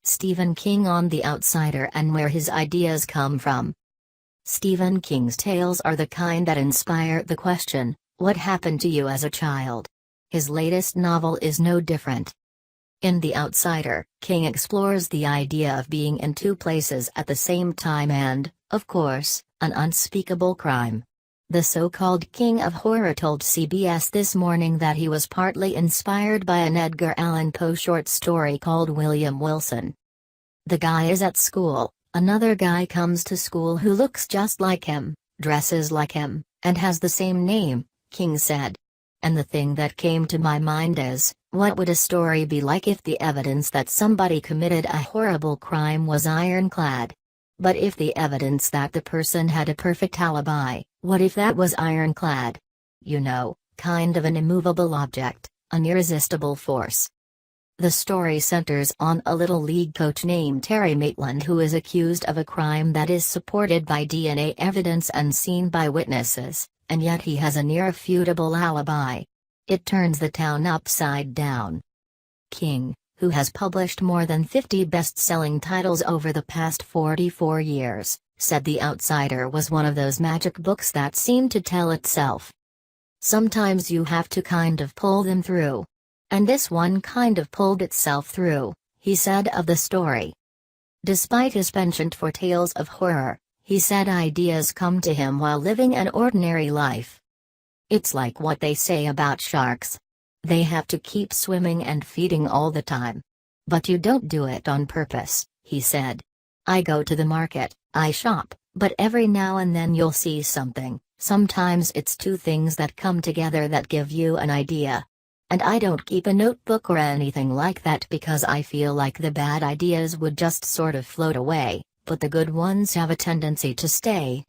Stephen King on The Outsider and where his ideas come from. Stephen King's tales are the kind that inspire the question, what happened to you as a child? His latest novel is no different. In The Outsider, King explores the idea of being in two places at the same time and, of course, an unspeakable crime. The so-called King of Horror told CBS This Morning that he was partly inspired by an Edgar Allan Poe short story called William Wilson. The guy is at school, another guy comes to school who looks just like him, dresses like him, and has the same name, King said. And the thing that came to my mind is, what would a story be like if the evidence that somebody committed a horrible crime was ironclad? But if the evidence that the person had a perfect alibi, what if that was ironclad? You know, kind of an immovable object, an irresistible force. The story centers on a Little League coach named Terry Maitland who is accused of a crime that is supported by DNA evidence and seen by witnesses, and yet he has an irrefutable alibi. It turns the town upside down. King, who has published more than 50 best-selling titles over the past 44 years, said The Outsider was one of those magic books that seem to tell itself. Sometimes you have to kind of pull them through. And this one kind of pulled itself through, he said of the story. Despite his penchant for tales of horror, he said ideas come to him while living an ordinary life. It's like what they say about sharks. They have to keep swimming and feeding all the time. But you don't do it on purpose, he said. I go to the market, I shop, but every now and then you'll see something, sometimes it's two things that come together that give you an idea. And I don't keep a notebook or anything like that because I feel like the bad ideas would just sort of float away, but the good ones have a tendency to stay.